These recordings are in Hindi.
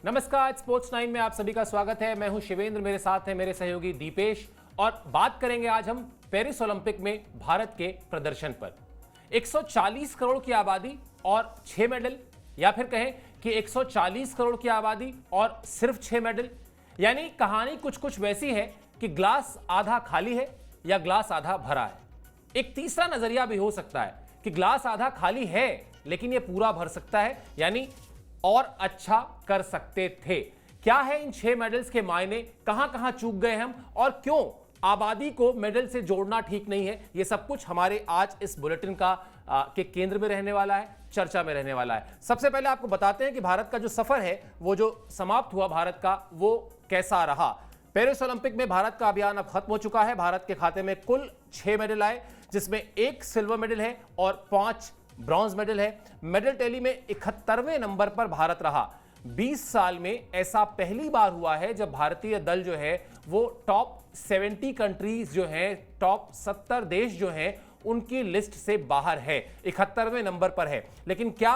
नमस्कार, स्पोर्ट्स 9 में आप सभी का स्वागत है। मैं हूं शिवेंद्र, मेरे साथ हैं मेरे सहयोगी दीपेश और बात करेंगे आज हम पेरिस ओलंपिक में भारत के प्रदर्शन पर। 140 करोड़ की आबादी और 6 मेडल, या फिर कहें कि 140 करोड़ की आबादी और सिर्फ 6 मेडल। यानी कहानी कुछ कुछ वैसी है कि ग्लास आधा खाली है या ग्लास आधा भरा है। एक तीसरा नजरिया भी हो सकता है कि ग्लास आधा खाली है लेकिन यह पूरा भर सकता है, यानी और अच्छा कर सकते थे। क्या है इन 6 मेडल्स के मायने, कहां कहां चूक गए हम और क्यों आबादी को मेडल से जोड़ना ठीक नहीं है, यह सब कुछ हमारे आज इस बुलेटिन के केंद्र में रहने वाला है, चर्चा में रहने वाला है। सबसे पहले आपको बताते हैं कि भारत का जो सफर है, वो जो समाप्त हुआ भारत का, वो कैसा रहा। पेरिस ओलंपिक में भारत का अभियान अब खत्म हो चुका है। भारत के खाते में कुल 6 मेडल आए, जिसमें 1 सिल्वर मेडल है और 5 ब्रॉन्ज मेडल है। मेडल टैली में 71वें नंबर पर भारत रहा। 20 साल में ऐसा पहली बार हुआ है जब भारतीय दल जो है वो टॉप 70 कंट्रीज जो हैं, टॉप 70 देश जो हैं, उनकी लिस्ट से बाहर है, 71वें नंबर पर है। लेकिन क्या,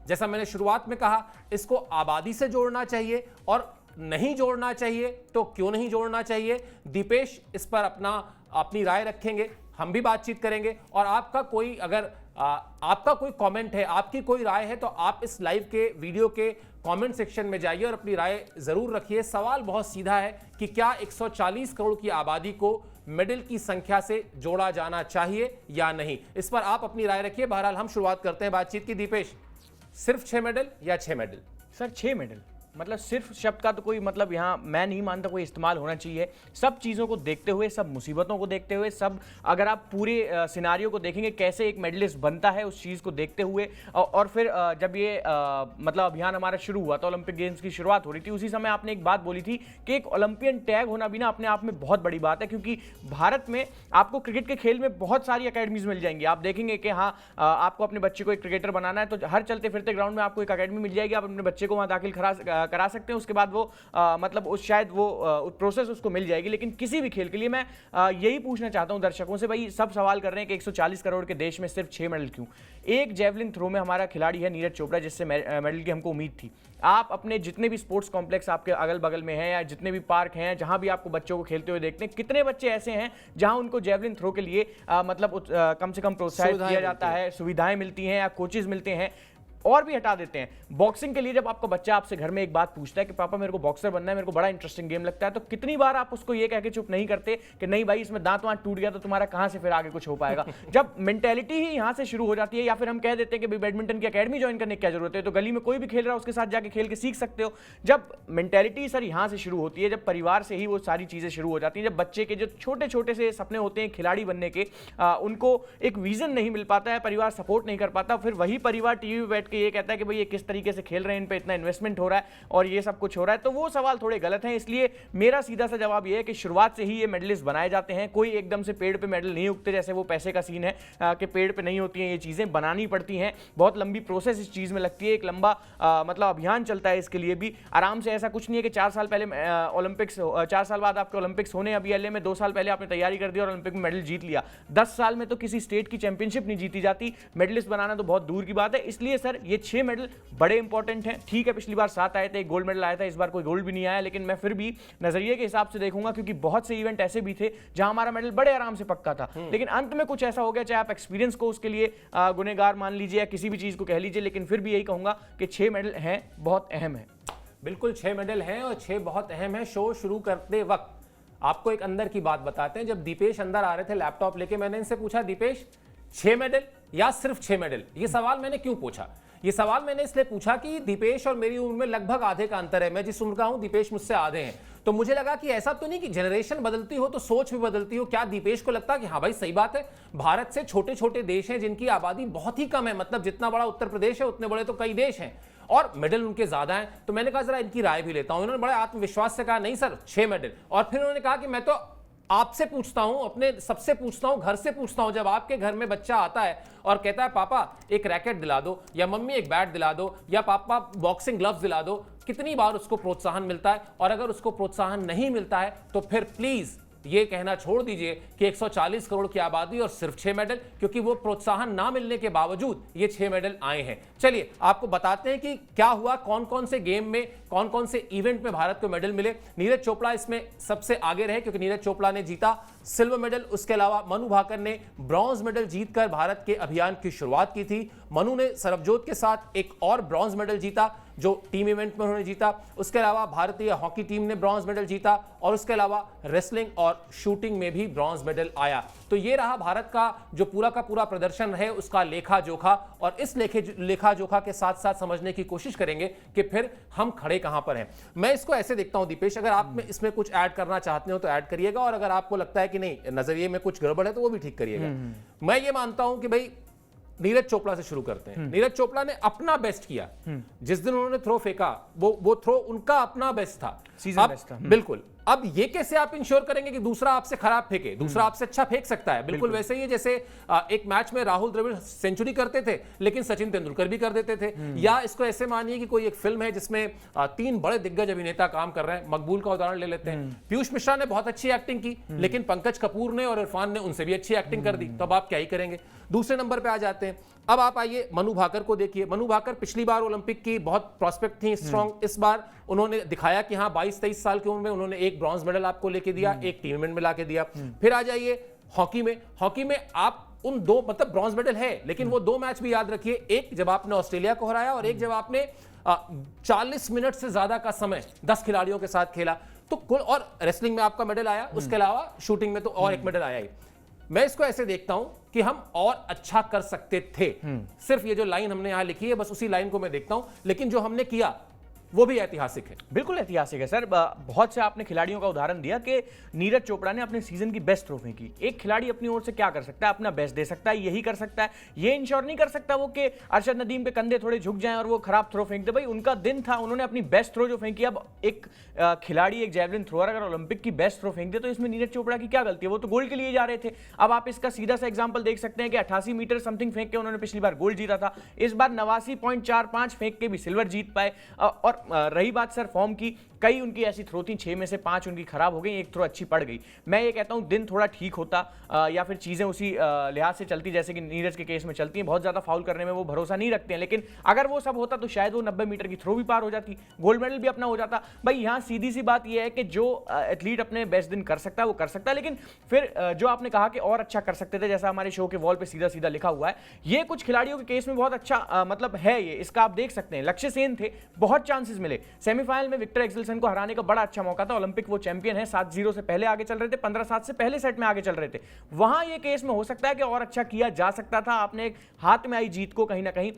जैसा मैंने शुरुआत में कहा, इसको आबादी से जोड़ना चाहिए और नहीं जोड़ना चाहिए तो क्यों नहीं जोड़ना चाहिए? दीपेश इस पर अपनी राय रखेंगे, हम भी बातचीत करेंगे और आपका कोई अगर आपका कोई कमेंट है, आपकी कोई राय है तो आप इस लाइव के वीडियो के कमेंट सेक्शन में जाइए और अपनी राय जरूर रखिए। सवाल बहुत सीधा है कि क्या 140 करोड़ की आबादी को मेडल की संख्या से जोड़ा जाना चाहिए या नहीं, इस पर आप अपनी राय रखिए। बहरहाल हम शुरुआत करते हैं बातचीत की। दीपेश, सिर्फ 6 मेडल या 6 मेडल? सर 6 मेडल, मतलब सिर्फ शब्द का तो कोई मतलब यहाँ मैं नहीं मानता कोई इस्तेमाल होना चाहिए। सब चीज़ों को देखते हुए, सब मुसीबतों को देखते हुए, सब अगर आप पूरे सिनारियो को देखेंगे कैसे एक मेडलिस्ट बनता है, उस चीज़ को देखते हुए और फिर जब ये मतलब अभियान हमारा शुरू हुआ तो ओलंपिक गेम्स की शुरुआत हो रही थी, उसी समय आपने एक बात बोली थी कि एक ओलंपियन टैग होना भी ना अपने आप में बहुत बड़ी बात है, क्योंकि भारत में आपको क्रिकेट के खेल में बहुत सारी अकेडमीज मिल जाएंगी। आप देखेंगे कि हाँ, आपको अपने बच्चे को एक क्रिकेटर बनाना है तो हर चलते फिरते ग्राउंड में आपको एक अकेडमी मिल जाएगी, आप अपने बच्चे को वहाँ दाखिल करा सकते हैं। उसके बाद वो मतलब उस शायद वो प्रोसेस उसको मिल जाएगी। लेकिन किसी भी खेल के लिए मैं यही पूछना चाहता हूं दर्शकों से, भाई सब सवाल कर रहे हैं कि 140 करोड़ के देश में सिर्फ 6 मेडल क्यों? एक जेवलिन थ्रो में हमारा खिलाड़ी है नीरज चोपड़ा, जिससे मेडल की हमको उम्मीद थी। आप अपने जितने भी स्पोर्ट्स कॉम्प्लेक्स आपके अगल बगल में हैं या जितने भी पार्क हैं जहां भी आपको बच्चों को खेलते हुए देखते हैं, कितने बच्चे ऐसे हैं जहां उनको जेवलिन थ्रो के लिए मतलब कम से कम प्रोत्साहित किया जाता है, सुविधाएं मिलती हैं या कोचेज मिलते हैं। और भी हटा देते हैं, बॉक्सिंग के लिए जब आपका बच्चा आपसे घर में एक बात पूछता है कि पापा मेरे को बॉक्सर बनना है, मेरे को बड़ा इंटरेस्टिंग गेम लगता है, तो कितनी बार आप उसको ये कह के चुप नहीं करते कि नहीं भाई इसमें दांत वांत टूट गया तो तुम्हारा कहां से फिर आगे कुछ हो पाएगा। जब मेंटेलिटी ही यहां से शुरू हो जाती है, या फिर हम कह देते हैं कि भाई बैडमिंटन की अकेडमी ज्वाइन करने की क्या जरूरत है, तो गली में कोई भी खेल रहा है उसके साथ जाके खेल के सीख सकते हो। जब मेंटेलिटी सर यहां से शुरू होती है, जब परिवार से ही वो सारी चीजें शुरू हो जाती हैं, जब बच्चे के जो छोटे छोटे से सपने होते हैं खिलाड़ी बनने के, उनको एक विजन नहीं मिल पाता है, परिवार सपोर्ट नहीं कर पाता, फिर वही परिवार टीवी में बैठ के ये कहता है कि भाई किस तरीके से खेल रहे हैं, इन पे इतना इन्वेस्टमेंट हो रहा है और ये सब कुछ हो रहा है, तो वो सवाल थोड़े गलत हैं। इसलिए मेरा सीधा सा जवाब ये है कि शुरुआत से ही ये मेडलिस्ट बनाए जाते हैं। कोई एकदम से पेड़ पे मेडल नहीं उगते, जैसे वो पैसे का सीन है कि पेड़ पे नहीं होती हैं ये चीजें, बनानी पड़ती हैं। बहुत लंबी प्रोसेस इस चीज में लगती है, एक लंबा मतलब अभियान चलता है इसके लिए भी। आराम से ऐसा कुछ नहीं है कि 4 साल पहले ओलंपिक्स, 4 साल बाद आपके ओलंपिक्स होने, अभी एलए में 2 साल पहले आपने तैयारी कर दी और ओलंपिक में मेडल जीत लिया। 10 साल में तो किसी स्टेट की चैंपियनशिप नहीं जीती जाती, मेडलिस्ट बनाना तो बहुत दूर की बात है। इसलिए सर ये 6 मेडल बड़े इंपॉर्टेंट है। ठीक है, पिछली बार 7 आए थे, एक गोल्ड मेडल आया था, इस बार कोई गोल्ड भी नहीं आया, लेकिन मैं फिर भी नजरिए के हिसाब से देखूंगा, क्योंकि बहुत से इवेंट ऐसे भी थे जहां हमारा मेडल बड़े आराम से पक्का था, लेकिन अंत में कुछ ऐसा हो गया, चाहे आप एक्सपीरियंस को उसके लिए गुनहगार मान लीजिए या किसी भी चीज को कह लीजिए, लेकिन फिर भी यही कहूंगा कि 6 मेडल हैं, बहुत अहम है। बिल्कुल 6 मेडल हैं और 6 बहुत अहम है। शो शुरू करते वक्त आपको एक अंदर की बात बताते हैं। जब दीपेश अंदर आ रहे थे लैपटॉप लेके, मैंने इनसे पूछा, दीपेश 6 मेडल या सिर्फ 6 मेडल? ये सवाल मैंने क्यों पूछा? ये सवाल मैंने इसलिए पूछा कि दीपेश और मेरी उम्र में लगभग आधे का अंतर है। मैं जिस उम्र का हूं, दीपेश मुझसे आधे हैं, तो मुझे लगा कि ऐसा तो नहीं कि जनरेशन बदलती हो तो सोच भी बदलती हो। क्या दीपेश को लगता कि हाँ भाई सही बात है, भारत से छोटे छोटे देश हैं जिनकी आबादी बहुत ही कम है, मतलब जितना बड़ा उत्तर प्रदेश है उतने बड़े तो कई देश हैं और मेडल उनके ज्यादा हैं। तो मैंने कहा जरा इनकी राय भी लेता हूं। इन्होंने बड़े आत्मविश्वास से कहा नहीं सर 6 मेडल। और फिर उन्होंने कहा कि मैं तो आपसे पूछता हूं, अपने सबसे पूछता हूं, घर से पूछता हूं। जब आपके घर में बच्चा आता है और कहता है पापा एक रैकेट दिला दो, या मम्मी एक बैट दिला दो, या पापा बॉक्सिंग ग्लव्स दिला दो, कितनी बार उसको प्रोत्साहन मिलता है? और अगर उसको प्रोत्साहन नहीं मिलता है तो फिर प्लीज ये कहना छोड़ दीजिए कि 140 करोड़ की आबादी और सिर्फ 6 मेडल, क्योंकि वो प्रोत्साहन ना मिलने के बावजूद ये 6 मेडल आए हैं। चलिए आपको बताते हैं कि क्या हुआ, कौन कौन से गेम में, कौन कौन से इवेंट में भारत को मेडल मिले। नीरज चोपड़ा इसमें सबसे आगे रहे क्योंकि नीरज चोपड़ा ने जीता सिल्वर मेडल। उसके अलावा मनु भाकर ने ब्रॉन्ज मेडल जीतकर भारत के अभियान की शुरुआत की थी। मनु ने सरबजोत के साथ एक और ब्रॉन्ज मेडल जीता जो टीम इवेंट में उन्होंने जीता। उसके अलावा भारतीय हॉकी टीम ने ब्रॉन्ज मेडल जीता और उसके अलावा रेसलिंग और शूटिंग में भी ब्रॉन्ज मेडल आया। तो ये रहा भारत का जो पूरा का पूरा प्रदर्शन है, उसका लेखा जोखा। और इस लेखा जोखा के साथ साथ समझने की कोशिश करेंगे कि फिर हम खड़े कहां पर हैं। मैं इसको ऐसे देखता हूं दीपेश, अगर आप में इसमें कुछ ऐड करना चाहते हो तो ऐड करिएगा, और अगर आपको लगता है कि नहीं नजरिए में कुछ गड़बड़ है तो वो भी ठीक करिएगा। मैं ये मानता हूं कि भाई नीरज चोपड़ा से शुरू करते हैं। नीरज चोपड़ा ने अपना बेस्ट किया। जिस दिन उन्होंने थ्रो फेंका वो थ्रो उनका अपना बेस्ट था, सीजन बेस्ट था। बिल्कुल। अब ये कैसे आप इंश्योर करेंगे कि दूसरा आपसे खराब फेंके, दूसरा आपसे अच्छा फेंक सकता है? बिल्कुल वैसे ही जैसे एक मैच में राहुल द्रविड़ सेंचुरी करते थे लेकिन सचिन तेंदुलकर भी कर देते थे। या इसको ऐसे मानिए कि कोई एक फिल्म है जिसमें 3 बड़े दिग्गज अभिनेता काम कर रहे हैं। मकबूल का उदाहरण ले लेते हैं। पीयूष मिश्रा ने बहुत अच्छी एक्टिंग की लेकिन पंकज कपूर ने और इरफान ने उनसे भी अच्छी एक्टिंग कर दी, तो अब आप क्या ही करेंगे। दूसरे नंबर पे आ जाते हैं। अब आप आइए मनु भाकर को देखिए। मनु भाकर पिछली बार ओलंपिक की बहुत प्रॉस्पेक्ट थी, स्ट्रॉन्ग। इस बार उन्होंने दिखाया कि हाँ 22-23 साल की उम्र में उन्होंने एक ब्रॉन्ज मेडल आपको लेके दिया, एक टीम इवेंट में लाके दिया। फिर आ जाइए हॉकी में। हॉकी में आप उन दो, मतलब ब्रॉन्ज मेडल है लेकिन वो 2 मैच भी याद रखिए, एक जब आपने ऑस्ट्रेलिया को हराया और एक जब आपने 40 मिनट से ज्यादा का समय 10 खिलाड़ियों के साथ खेला। तो कुल, और रेसलिंग में आपका मेडल आया, उसके अलावा शूटिंग में तो और एक मेडल आया ही। मैं इसको ऐसे देखता हूं कि हम और अच्छा कर सकते थे। सिर्फ ये जो लाइन हमने यहां लिखी है बस उसी लाइन को मैं देखता हूं, लेकिन जो हमने किया वो भी ऐतिहासिक है। बिल्कुल ऐतिहासिक है सर। बहुत से आपने खिलाड़ियों का उदाहरण दिया कि नीरज चोपड़ा ने अपने सीजन की बेस्ट थ्रो फेंकी। एक खिलाड़ी अपनी ओर से क्या कर सकता है? अपना बेस्ट दे सकता है, यही कर सकता है। ये इंश्योर नहीं कर सकता वो कि अरशद नदीम के कंधे थोड़े झुक जाएं और वो खराब थ्रो फेंक दे। भाई उनका दिन था, उन्होंने अपनी बेस्ट थ्रो जो फेंकी। अब एक खिलाड़ी, एक जैवलिन थ्रोअर अगर ओलंपिक की बेस्ट थ्रो फेंक दे तो इसमें नीरज चोपड़ा की क्या गलती है? वो तो गोल्ड के लिए जा रहे थे। अब आप इसका सीधा सा एग्जाम्पल देख सकते हैं कि 88 मीटर समथिंग फेंक के उन्होंने पिछली बार गोल्ड जीता था। इस बार 89.45 फेंक के भी सिल्वर जीत पाए। और रही बात सर फॉर्म की, कई उनकी ऐसी थ्रो थी, 6 में से 5 उनकी खराब हो गई, एक थ्रो अच्छी पड़ गई। मैं ये कहता हूं दिन थोड़ा ठीक होता या फिर चीजें उसी लिहाज से चलती जैसे कि नीरज के केस में चलती हैं। बहुत ज्यादा फाउल करने में वो भरोसा नहीं रखते हैं, लेकिन अगर वो सब होता तो शायद वो 90 मीटर की थ्रो भी पार हो जाती, गोल्ड मेडल भी अपना हो जाता। भाई यहां सीधी सी बात यह है कि जो एथलीट अपने बेस्ट दिन कर सकता है वो कर सकता है, लेकिन फिर जो आपने कहा कि और अच्छा कर सकते थे, जैसा हमारे शो के वॉल पे सीधा सीधा लिखा हुआ है, ये कुछ खिलाड़ियों के केस में बहुत अच्छा मतलब है। ये इसका आप देख सकते हैं। लक्ष्य सेन थे, बहुत चांसेस मिले। सेमीफाइनल में विक्टर एक्सेल्सन को हराने का बड़ा अच्छा मौका था। ओलंपिक वो चैंपियन है, 7-0 से पहले आगे चल रहे थे, 15-7 से पहले सेट में आगे चल रहे थे। वहां ये केस में हो सकता है कि और अच्छा किया जा सकता था। आपने एक हाथ में आई जीत को कहीं ना कहीं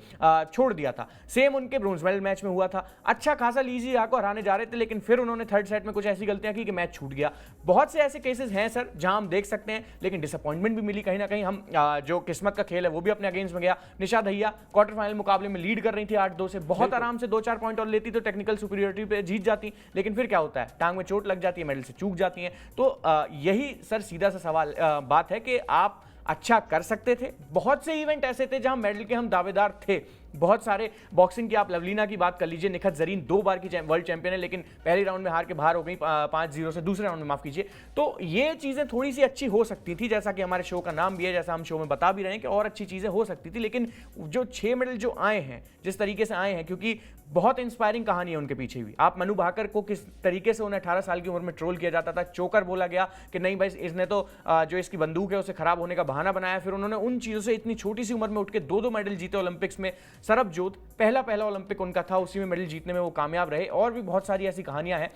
छोड़ दिया था। सेम उनके ब्रोंज मेडल मैच में हुआ था। अच्छा खासा लीजी को हराने जा रहे थे, लेकिन फिर उन्होंने थर्ड सेट में कुछ ऐसी गलतियां की कि मैच छूट गया। बहुत से ऐसे केसेस हैं सर जहां हम देख सकते हैं, लेकिन डिसअपॉइंटमेंट भी मिली कहीं ना कहीं। हम जो किस्मत का खेल है वो भी अपने अगेंस्ट में गया। निशा दहिया क्वार्टर फाइनल मुकाबले में लीड कर रही थी 8-2 से, बहुत आराम से 2-4 पॉइंट और लेती तो टेक्निकल सुपीरियरिटी पे जीत जाती, लेकिन फिर क्या होता है, टांग में चोट लग जाती है, मेडल से चूक जाती है। तो यही सर सीधा सा सवाल बात है कि आप अच्छा कर सकते थे। बहुत से इवेंट ऐसे थे जहां मेडल के हम दावेदार थे, बहुत सारे। बॉक्सिंग की आप लवलीना की बात कर लीजिए, निखत जरीन 2 बार की वर्ल्ड चैंपियन है, लेकिन पहले राउंड में हार के बाहर हो गई 5-0 से, दूसरे राउंड में माफ कीजिए। तो ये चीजें थोड़ी सी अच्छी हो सकती थी, जैसा कि हमारे शो का नाम भी है, जैसा हम शो में बता भी रहे हैं कि और अच्छी चीजें हो सकती थी। लेकिन जो 6 मेडल जो आए हैं, जिस तरीके से आए हैं, क्योंकि बहुत इंस्पायरिंग कहानी है उनके पीछे भी। आप मनु भाकर को किस तरीके से उन्हें 18 साल की उम्र में ट्रोल किया जाता था, चोकर बोला गया कि नहीं भाई इसने तो जो इसकी बंदूक है उसे खराब होने का बहाना बनाया। फिर उन्होंने उन चीजों से इतनी छोटी सी उम्र में उठ के 2-2 मेडल जीते ओलंपिक्स में। सरबजोत पहला ओलंपिक उनका था, उसी में मेडल जीतने में वो कामयाब रहे। और भी बहुत सारी ऐसी कहानियां हैं।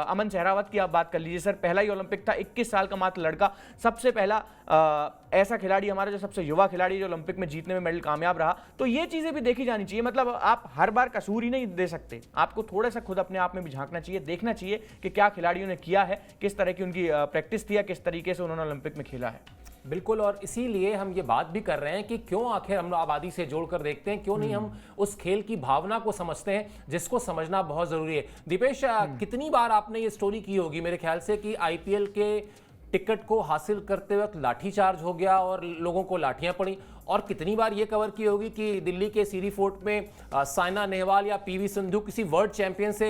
अमन सहरावत की आप बात कर लीजिए सर, पहला ही ओलंपिक था, 21 साल का मात्र लड़का, सबसे पहला ऐसा खिलाड़ी हमारा जो सबसे युवा खिलाड़ी जो ओलंपिक में जीतने में मेडल कामयाब रहा। तो ये चीजें भी देखी जानी चाहिए। मतलब आप हर बार कसूर ही नहीं दे सकते, आपको थोड़ा सा खुद अपने आप में भी झांकना चाहिए, देखना चाहिए कि क्या खिलाड़ियों ने किया है, किस तरह की उनकी प्रैक्टिस थी या किस तरीके से उन्होंने ओलंपिक में खेला है। बिल्कुल, और इसीलिए हम ये बात भी कर रहे हैं कि क्यों आखिर हम आबादी से जोड़कर देखते हैं, क्यों नहीं हम उस खेल की भावना को समझते हैं, जिसको समझना बहुत जरूरी है। दीपेश, कितनी बार आपने ये स्टोरी की होगी मेरे ख्याल से कि आईपीएल के टिकट को हासिल करते वक्त लाठीचार्ज हो गया और लोगों को लाठियां पड़ी, और कितनी बार ये कवर की होगी कि दिल्ली के सीरी फोर्ट में साइना नेहवाल या पीवी सिंधु किसी वर्ल्ड चैंपियन से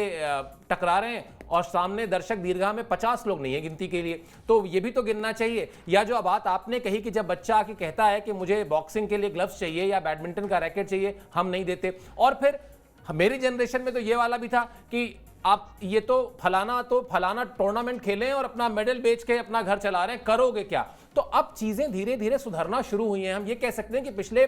टकरा रहे हैं और सामने दर्शक दीर्घा में 50 लोग नहीं है गिनती के लिए, तो ये भी तो गिनना चाहिए। या जो बात आपने कही कि जब बच्चा आके कहता है कि मुझे बॉक्सिंग के लिए ग्लव्स चाहिए या बैडमिंटन का रैकेट चाहिए, हम नहीं देते। और फिर मेरी जनरेशन में तो ये वाला भी था कि आप ये तो फलाना टूर्नामेंट खेलें और अपना मेडल बेच के अपना घर चला रहे हैं, करोगे क्या? तो अब चीजें धीरे धीरे सुधरना शुरू हुई हैं। हम ये कह सकते हैं कि पिछले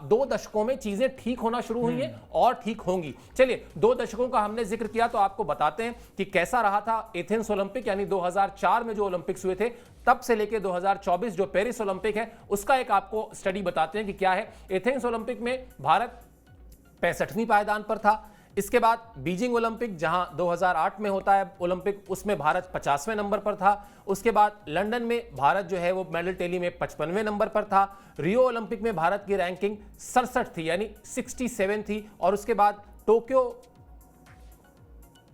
2 दशकों में चीजें ठीक होना शुरू हुई हैं और ठीक होंगी। चलिए 2 दशकों का हमने जिक्र किया, तो आपको बताते हैं कि कैसा रहा था एथेंस ओलंपिक, यानी 2004 में जो ओलंपिक्स हुए थे, तब से लेकर 2024 जो पेरिस ओलंपिक है उसका एक आपको स्टडी बताते हैं कि क्या है। एथेंस ओलंपिक में भारत 65वीं पायदान पर था। इसके बाद बीजिंग ओलंपिक जहां 2008 में होता है ओलंपिक, उसमें भारत 50वें नंबर पर था। उसके बाद लंदन में भारत जो है वो मेडल टैली में 55वें नंबर पर था। रियो ओलंपिक में भारत की रैंकिंग 67 थी, यानी 67 थी। और उसके बाद टोक्यो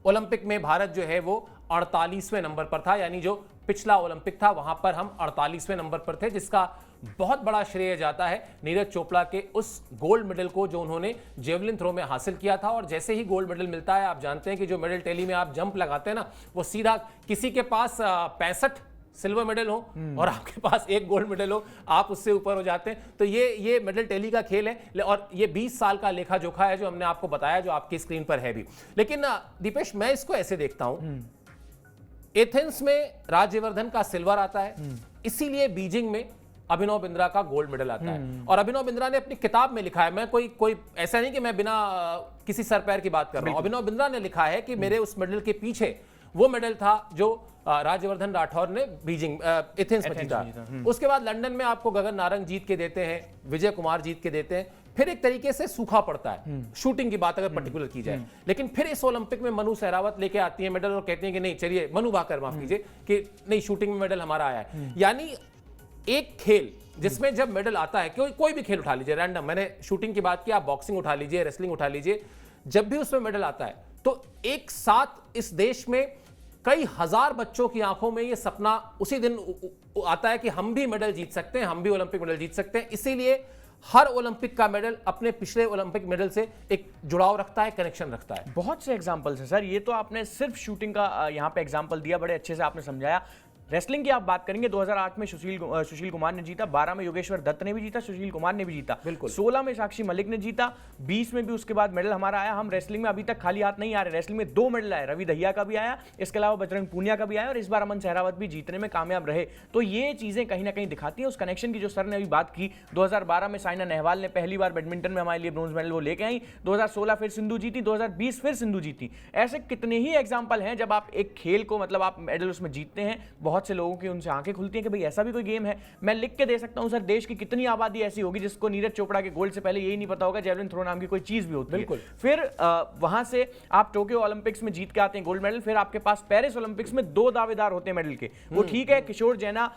ओलंपिक में भारत जो है वो 48वें नंबर पर था, यानी जो पिछला ओलंपिक था वहां पर हम 48वें नंबर पर थे, जिसका बहुत बड़ा श्रेय जाता है नीरज चोपड़ा के उस गोल्ड मेडल को जो उन्होंने जेवलिन थ्रो में हासिल किया था। और जैसे ही गोल्ड मेडल मिलता है, आप जानते हैं कि जो मेडल टैली में आप जंप लगाते हैं ना, वो सीधा किसी के पास 65 सिल्वर मेडल हो और आपके पास 1 गोल्ड मेडल हो, आप उससे ऊपर हो जाते हैं। तो ये मेडल टैली का खेल है और ये 20 साल का लेखा जोखा है जो हमने आपको बताया, जो आपकी स्क्रीन पर है भी। लेकिन दीपेश, मैं इसको ऐसे देखता हूं, एथेंस में राज्यवर्धन का सिल्वर आता है, इसीलिए बीजिंग में अभिनव बिंद्रा का गोल्ड मेडल आता है। और अभिनव बिंद्रा ने अपनी किताब में लिखा है, मैं कोई ऐसा नहीं कि मैं बिना किसी सर पैर की बात कर रहा हूं, अभिनव बिंद्रा ने लिखा है कि मेरे उस मेडल के पीछे वो मेडल था जो राज्यवर्धन राठौर ने बीजिंग एथेंस में जीता। उसके बाद लंदन में आपको गगन नारंग जीत के देते हैं, विजय कुमार जीत के देते हैं। फिर एक तरीके से सूखा पड़ता है, शूटिंग की बात अगर पर्टिकुलर की जाए। लेकिन फिर इस ओलंपिक में मनु सहरावत लेके आती है मेडल और कहते हैं कि नहीं, चलिए मनु भाकर माफ कीजिए, कि नहीं, शूटिंग में मेडल हमारा आया है। यानी एक खेल जिसमें जब मेडल आता है, कोई भी खेल उठा लीजिए रैंडम, मैंने शूटिंग की बात की, आप बॉक्सिंग उठा लीजिए, रेसलिंग उठा लीजिए, जब भी उसमें मेडल आता है तो एक साथ इस देश में कई हजार बच्चों की आंखों में ये सपना उसी दिन आता है कि हम भी मेडल जीत सकते हैं, हम भी ओलंपिक मेडल जीत सकते हैं। इसीलिए हर ओलंपिक का मेडल अपने पिछले ओलंपिक मेडल से एक जुड़ाव रखता है, कनेक्शन रखता है। बहुत से एग्जांपल्स हैं सर, ये तो आपने सिर्फ शूटिंग का यहाँ पे एग्जांपल दिया, बड़े अच्छे से आपने समझाया। रेसलिंग की आप बात करेंगे, 2008 में सुशील कुमार ने जीता, 12 में योगेश्वर दत्त ने भी जीता, सुशील कुमार ने भी जीता, बिल्कुल 16 में साक्षी मलिक ने जीता, 20 में भी उसके बाद मेडल हमारा आया। हम रेसलिंग में अभी तक खाली हाथ नहीं आ रहे, रेसलिंग में 2 मेडल आए, रवि दहिया का भी आया, इसके अलावा बजरंग पूनिया का भी आया, और इस बार अमन सहरावत भी जीतने में कामयाब रहे। तो ये चीजें कहीं ना कहीं दिखाती हैं उस कनेक्शन की जो सर ने अभी बात की। 2012 में साइना नेहवाल ने पहली बार बैडमिंटन में हमारे लिए ब्रॉन्ज मेडल वो लेके आई, 2016 फिर सिंधु जीती, 2020 फिर सिंधु जीती। ऐसे कितने ही एग्जाम्पल हैं जब आप एक खेल को मतलब आप मेडल उसमें जीतते हैं, बहुत से लोगों की उनसे आंखें खुलती हैं कि भाई ऐसा भी कोई गेम है। मैं लिख के दे सकता हूं सर, देश की कितनी आबादी ऐसी होगी जिसको नीरज चोपड़ा के गोल्ड से पहले यही नहीं पता होगा जेवलिन थ्रो नाम की कोई चीज भी होती है। फिर वहां से आप टोक्यो ओलंपिक्स में जीत के आते हैं गोल्ड मेडल, फिर आपके पास पेरिस ओलंपिक्स में 2 दावेदार होते हैं मेडल के। वो ठीक है, किशोर जैना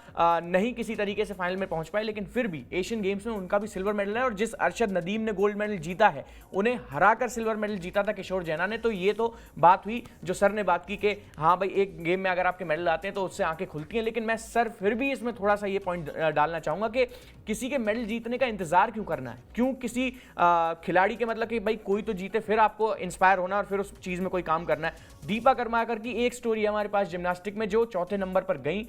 नहीं किसी तरीके से फाइनल में पहुंच पाए, लेकिन फिर भी एशियन गेम्स में उनका भी सिल्वर मेडल है। और जिस अरशद नदीम ने गोल्ड मेडल जीता है, उन्हें हराकर सिल्वर मेडल जीता था किशोर जैना ने। तो ये तो बात हुई जो सर ने बात की कि हाँ भाई एक गेम में अगर आपके मेडल आते हैं तो उससे आंखें खुलती हैं। लेकिन मैं सर फिर भी इसमें थोड़ा सा ये पॉइंट डालना चाहूंगा कि किसी के मेडल जीतने का इंतजार क्यों करना है, क्यों किसी खिलाड़ी के मतलब कि भाई कोई तो जीते फिर आपको इंस्पायर होना और फिर उस चीज में कोई काम करना है। दीपा कर्माकर की एक स्टोरी है हमारे पास जिम्नास्टिक में, जो 4थे नंबर पर गई,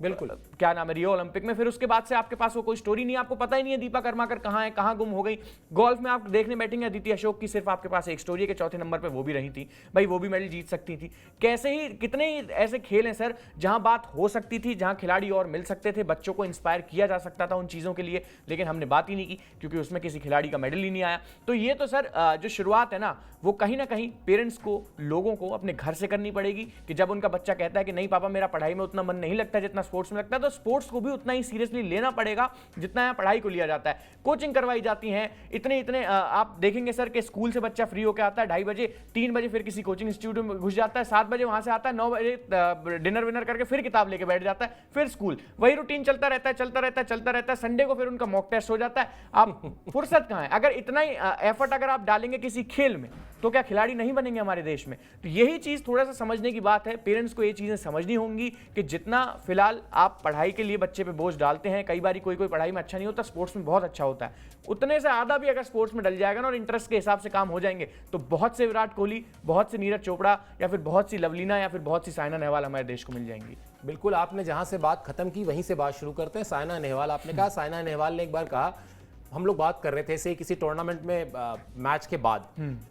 बिल्कुल क्या नाम है, रियो ओलंपिक में। फिर उसके बाद से आपके पास वो कोई स्टोरी नहीं, आपको पता ही नहीं है दीपा कर्माकर कहां है, कहां गुम हो गई। गोल्फ में आप देखने बैठेंगे अदिति अशोक की सिर्फ आपके पास एक स्टोरी है कि 4थे नंबर पर वो भी रही थी, भाई वो भी मेडल जीत सकती थी। कैसे ही कितने ही ऐसे खेल हैं सर जहां बात हो सकती थी, जहां खिलाड़ी और मिल सकते थे, बच्चों को इंस्पायर किया जा सकता था उन चीजों के लिए, लेकिन हमने बात ही नहीं की क्योंकि उसमें किसी खिलाड़ी का मेडल ही नहीं आया। तो ये तो सर जो शुरुआत है ना, वो कहीं ना कहीं पेरेंट्स को, लोगों को अपने घर से करनी पड़ेगी कि जब उनका बच्चा कहता है कि नहीं पापा मेरा पढ़ाई में उतना मन नहीं लगता जितना स्पोर्ट्स में लगता है, तो स्पोर्ट्स को भी उतना ही सीरियसली लेना पड़ेगा जितना यहाँ पढ़ाई को लिया जाता है। कोचिंग करवाई जाती है, इतने आप देखेंगे सर कि स्कूल से बच्चा फ्री होकर आता है 2:30 बजे, 3 बजे फिर किसी कोचिंग इंस्टीट्यूट में घुस जाता है, 7 बजे वहां से आता है, 9 बजे डिनर विनर करके फिर किताब लेके बैठ जाता है, फिर स्कूल, वही रूटीन चलता रहता है। संडे को फिर उनका मॉक टेस्ट हो जाता है। आप फुर्सत कहां है? अगर इतना ही एफर्ट अगर आप डालेंगे किसी खेल में तो क्या खिलाड़ी नहीं बनेंगे हमारे देश में? तो यही चीज थोड़ा सा समझने की बात है। पेरेंट्स को ये चीजें समझनी होंगी कि जितना फिलहाल आप पढ़ाई के लिए बच्चे पे बोझ डालते हैं, कई बार कोई पढ़ाई में अच्छा नहीं होता, स्पोर्ट्स में बहुत अच्छा होता है, उतने से आधा भी अगर स्पोर्ट्स में डल जाएगा ना और इंटरेस्ट के हिसाब से काम हो जाएंगे तो बहुत से विराट कोहली, बहुत से नीरज चोपड़ा या फिर बहुत सी लवलीना या फिर बहुत सी साइना नेहवाल हमारे देश को मिल जाएंगी। बिल्कुल, आपने जहां से बात खत्म की वहीं से बात शुरू करते हैं। साइना नेहवाल, आपने कहा, साइना नेहवाल ने एक बार कहा, हम लोग बात कर रहे थे ऐसे किसी टूर्नामेंट में मैच के बाद,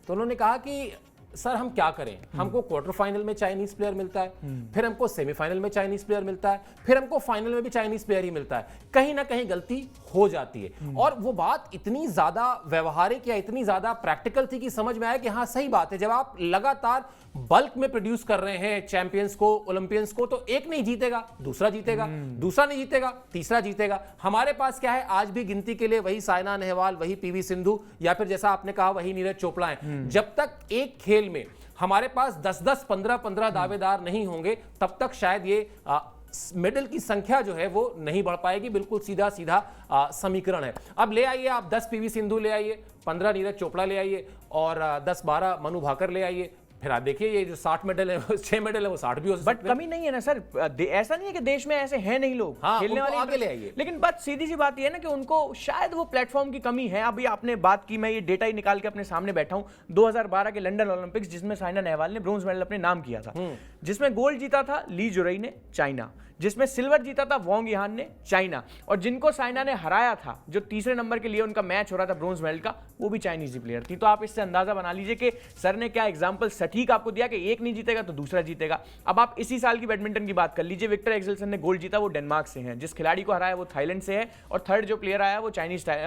तो उन्होंने कहा कि सर हम क्या करें, हमको क्वार्टर फाइनल में चाइनीज प्लेयर मिलता है, फिर हमको सेमीफाइनल में चाइनीज प्लेयर मिलता है, फिर हमको फाइनल में भी चाइनीज प्लेयर ही मिलता है, कहीं ना कहीं गलती हो जाती है। और वो बात इतनी ज्यादा व्यवहारिक या इतनी ज्यादा प्रैक्टिकल थी कि समझ में आया कि हाँ सही बात है, जब आप लगातार बल्क में प्रोड्यूस कर रहे हैं चैंपियंस को, ओलंपियंस को, तो एक नहीं जीतेगा दूसरा जीतेगा, दूसरा नहीं जीतेगा तीसरा जीतेगा। हमारे पास क्या है, आज भी गिनती के लिए वही साइना नेहवाल, वही पीवी सिंधु, या फिर जैसा आपने कहा वही नीरज चोपड़ा है। जब तक एक खेल में हमारे पास 10-10, 15-15 दावेदार नहीं होंगे, तब तक शायद ये मेडल की संख्या जो है वो नहीं बढ़ पाएगी। बिल्कुल सीधा सीधा समीकरण है। अब ले आइए आप 10 पीवी सिंधु ले आइए, 15 नीरज चोपड़ा ले आइए और 10-12 मनु भाकर ले आइए, फिर आप देखिए ये जो 60 मेडल है, 6 मेडल है, वो 60 भी हो सकते हैं। बट कमी नहीं है ना सर, ऐसा नहीं है कि देश में ऐसे हैं नहीं लोग, हाँ, खेलने वाले आगे ले आइए। लेकिन बात सीधी सी बात ये है ना कि उनको शायद वो प्लेटफॉर्म की कमी है। अभी आपने बात की, मैं ये डेटा ही निकाल के अपने सामने बैठा हूं, 2012 के लंदन ओलंपिक्स जिसमें साइना नेहवाल ने ब्रोंज मेडल अपने नाम किया था, जिसमें गोल्ड जीता था ली जुरई ने, चाइना, जिसमें सिल्वर जीता था वोंग यान ने, चाइना, और जिनको साइना ने हराया था, जो तीसरे नंबर के लिए उनका मैच हो रहा था ब्रोंज मेडल का, वो भी चाइनीज प्लेयर थी। तो आप इससे अंदाजा बना लीजिए कि सर ने क्या एग्जांपल सटीक आपको दिया कि एक नहीं जीतेगा तो दूसरा जीतेगा। अब आप इसी साल की बैडमिंटन की बात कर लीजिए, विक्टर एक्सेल्सन ने गोल्ड जीता, वो डेनमार्क से हैं, जिस खिलाड़ी को हराया वो थाईलैंड से है, और थर्ड जो प्लेयर आया वो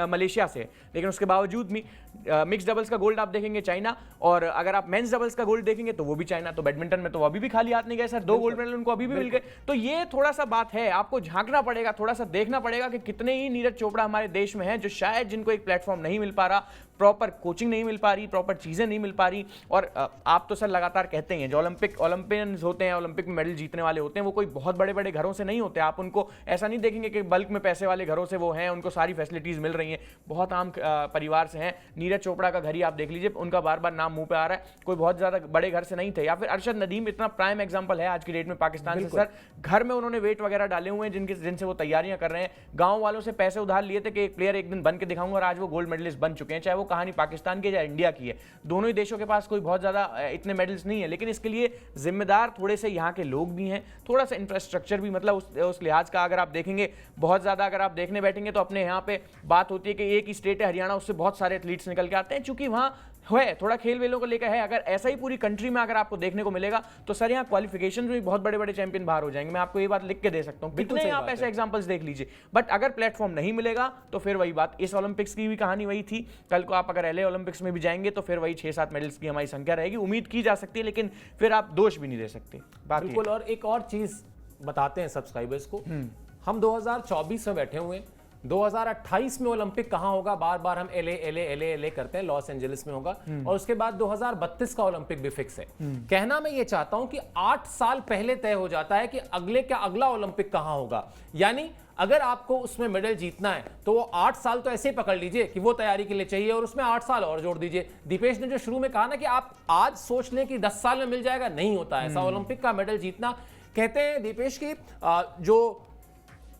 मलेशिया से है। लेकिन उसके बावजूद भी मिक्स डबल्स का गोल्ड आप देखेंगे चाइना, और अगर आप मेंस डबल्स का गोल्ड देखेंगे तो वो भी चाइना। तो बैडमिंटन में तो अभी भी खाली हाथ नहीं गए सर, 2 गोल्ड मेडल उनको अभी भी मिल गए। तो ये थोड़ा सा बात है, आपको झांकना पड़ेगा, थोड़ा सा देखना पड़ेगा कि कितने ही नीरज चोपड़ा हमारे देश में हैं जो शायद जिनको एक प्लेटफॉर्म नहीं मिल पा रहा, प्रॉपर कोचिंग नहीं मिल पा रही, प्रॉपर चीजें नहीं मिल पा रही। और आप तो सर लगातार कहते हैं जो ओलंपियंस होते हैं, ओलंपिक में मेडल जीतने वाले होते हैं, वो कोई बहुत बड़े बड़े घरों से नहीं होते। आप उनको ऐसा नहीं देखेंगे कि बल्क में पैसे वाले घरों से वो हैं, उनको सारी फैसिलिटीज मिल रही हैं, बहुत आम परिवार से हैं। नीरज चोपड़ा का घर ही आप देख लीजिए, उनका बार बार नाम मुंह पे आ रहा है, कोई बहुत ज्यादा बड़े घर से नहीं थे। या फिर अरशद नदीम इतना प्राइम एग्जाम्पल है आज की डेट में पाकिस्तान से, सर घर में उन्होंने वेट वगैरह डाले हुए हैं जिनसे वो तैयारियां कर रहे हैं, गांव वालों से पैसे उधार लिए थे कि एक प्लेयर एक दिन बन के दिखाऊंगा, और आज वो गोल्ड मेडलिस्ट बन चुके हैं। चाहे वो कहानी पाकिस्तान की या इंडिया की है, दोनों ही देशों के पास कोई बहुत ज्यादा इतने मेडल्स नहीं है, लेकिन इसके लिए जिम्मेदार थोड़े से यहाँ के लोग भी हैं, थोड़ा सा इंफ्रास्ट्रक्चर भी, मतलब उस लिहाज का अगर आप देखेंगे बहुत ज्यादा अगर आप देखने बैठेंगे तो अपने यहाँ पे बात होती है कि एक ही स्टेट है हरियाणा, उससे बहुत सारे एथलीट्स निकल के आते हैं, चूंकि वहां है थोड़ा खेल वेलों को लेकर है। अगर ऐसा ही पूरी कंट्री में अगर आपको देखने को मिलेगा तो सर यहाँ क्वालिफिकेशन में भी बहुत बड़े बड़े चैंपियन बाहर हो जाएंगे। मैं आपको ये बात लिख के दे सकता हूँ, कितने आप ऐसे एग्जांपल्स देख लीजिए। बट अगर प्लेटफॉर्म नहीं मिलेगा तो फिर वही बात, इस ओलंपिक्स की भी कहानी वही थी, कल को आप अगर LA ओलंपिक्स में भी जाएंगे तो फिर वही 6-7 मेडल्स की हमारी संख्या रहेगी, उम्मीद की जा सकती है, लेकिन फिर आप दोष भी नहीं दे सकते। बिल्कुल। और एक और चीज बताते हैं सब्सक्राइबर्स को, हम 2024 में बैठे हुए हैं, 2028 में ओलंपिक कहां होगा, बार बार हम LA करते हैं, लॉस एंजलिस में होगा, और उसके बाद 2032 का ओलंपिक भी फिक्स है। कहना मैं ये चाहता हूं कि 8 साल पहले तय हो जाता है कि अगला ओलंपिक कहां होगा। यानी अगर आपको उसमें मेडल जीतना है तो वो 8 साल तो ऐसे ही पकड़ लीजिए कि वो तैयारी के लिए चाहिए, और उसमें 8 साल और जोड़ दीजिए। दीपेश ने जो शुरू में कहा ना कि आप आज सोच लें कि 10 साल में मिल जाएगा, नहीं होता है ऐसा। ओलंपिक का मेडल जीतना, कहते हैं दीपेश की जो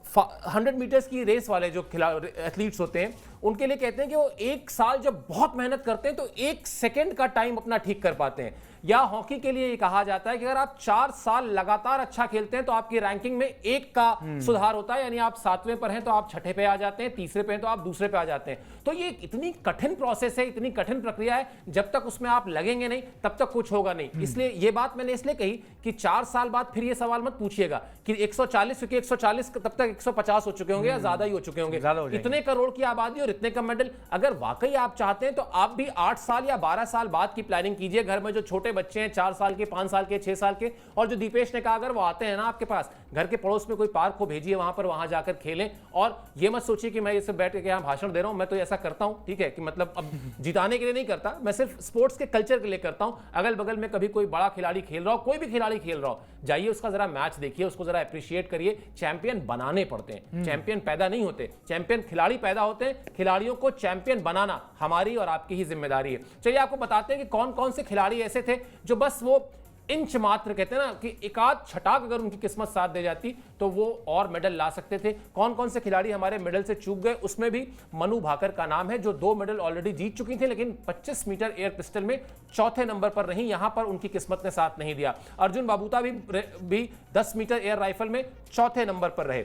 100 मीटर्स की रेस वाले जो एथलीट्स होते हैं उनके लिए कहते हैं कि वो 1 साल जब बहुत मेहनत करते हैं तो 1 सेकंड का टाइम अपना ठीक कर पाते हैं। या हॉकी के लिए ये कहा जाता है कि अगर आप 4 साल लगातार अच्छा खेलते हैं तो आपकी रैंकिंग में 1 का सुधार होता है, यानी आप 7वें पर हैं तो आप 6ठे पे आ जाते हैं, तीसरे पे हैं तो आप दूसरे पे आ जाते हैं। तो ये इतनी कठिन प्रोसेस है, इतनी कठिन प्रक्रिया है, जब तक उसमें आप लगेंगे नहीं तब तक कुछ होगा नहीं। इसलिए ये बात मैंने इसलिए कही कि 4 साल बाद फिर ये सवाल मत पूछिएगा कि 140, क्योंकि 140 तब तक 150 हो चुके होंगे या ज्यादा ही हो चुके होंगे। इतने करोड़ की आबादी और इतने कम मेडल, अगर वाकई आप चाहते हैं तो आप भी 8 साल या 12 साल बाद की प्लानिंग कीजिए। घर में जो छोटे छोटे बच्चे हैं, 4 साल के, 5 साल के, 6 साल के, और जो दीपेश ने कहा अगर वो आते हैं ना आपके पास, घर के पड़ोस में कोई पार्क को भेजिए, वहां जाकर खेलें। और ये मत सोचिए कि मैं इसे बैठ के यहाँ भाषण दे रहा हूं, मैं तो ऐसा करता हूं, ठीक है, कि मतलब अब जिताने के लिए नहीं करता, मैं सिर्फ स्पोर्ट्स के कल्चर के लिए करता हूं। अगल बगल में कभी कोई बड़ा खिलाड़ी खेल रहा हो, कोई भी खिलाड़ी खेल रहा हो, जाइए उसका जरा मैच देखिए, उसको जरा अप्रिशिएट करिए। चैंपियन बनाने पड़ते हैं, चैंपियन पैदा नहीं होते, चैंपियन खिलाड़ी पैदा होते हैं। खिलाड़ियों को चैंपियन बनाना हमारी और आपकी ही जिम्मेदारी है। चलिए आपको बताते हैं कि कौन कौन से खिलाड़ी ऐसे थे जो बस वो इंच मात्र, कहते हैं ना कि एकाध छटाक अगर उनकी किस्मत साथ दे जाती तो वो और मेडल ला सकते थे। कौन कौन से खिलाड़ी हमारे मेडल से चूक गए, उसमें भी मनु भाकर का नाम है, जो 2 मेडल ऑलरेडी जीत चुकी थी, लेकिन 25 मीटर एयर पिस्टल में चौथे नंबर पर रही, यहां पर उनकी किस्मत ने साथ नहीं दिया। अर्जुन बाबूता भी 10 मीटर एयर राइफल में चौथे नंबर पर रहे।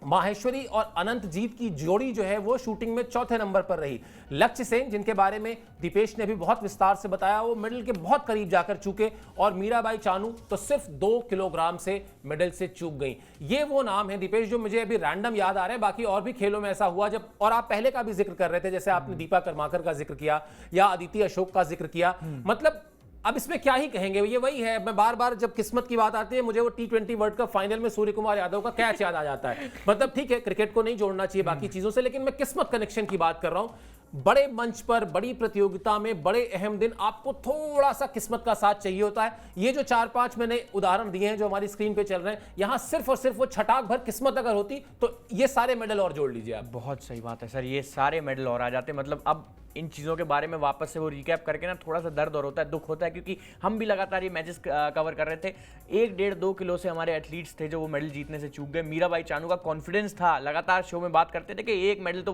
माहेश्वरी और अनंत जीत की जोड़ी जो है वो शूटिंग में चौथे नंबर पर रही। लक्ष्य सेन, जिनके बारे में दीपेश ने भी बहुत विस्तार से बताया, वो मेडल के बहुत करीब जाकर चूके, और मीराबाई चानू तो सिर्फ 2 किलोग्राम से मेडल से चूक गई। ये वो नाम है दीपेश जो मुझे अभी रैंडम याद आ रहे हैं, बाकी और भी खेलों में ऐसा हुआ जब, और आप पहले का भी जिक्र कर रहे थे, जैसे आपने दीपा कर्माकर का जिक्र किया या अदिति अशोक का जिक्र किया। मतलब अब इसमें क्या ही कहेंगे, ये वही है, मैं बार बार जब किस्मत की बात आती है मुझे वो T20 वर्ल्ड कप फाइनल में सूर्य कुमार यादव का कैच याद आ जाता है। मतलब ठीक है, क्रिकेट को नहीं जोड़ना चाहिए बाकी चीजों से, लेकिन मैं किस्मत कनेक्शन की बात कर रहा हूं। बड़े मंच पर, बड़ी प्रतियोगिता में, बड़े अहम दिन, आपको थोड़ा सा किस्मत का साथ चाहिए होता है। ये जो 4-5 मैंने उदाहरण दिए हैं जो हमारी स्क्रीन पे चल रहे हैं, यहां सिर्फ और सिर्फ वो छटाक भर किस्मत अगर होती तो ये सारे मेडल और जोड़ लीजिए आप। बहुत सही बात है सर, ये सारे मेडल और आ जाते। मतलब अब इन चीज़ों के बारे में वापस से वो रिकैप करके ना थोड़ा सा दर्द और होता है, दुख होता है, क्योंकि हम भी लगातार ये मैचेस कवर कर रहे थे। 1-1.5-2 किलो से हमारे एथलीट्स थे जो वो मेडल जीतने से चूक गए। मीराबाई चानू का कॉन्फिडेंस था, लगातार शो में बात करते थे कि एक मेडल तो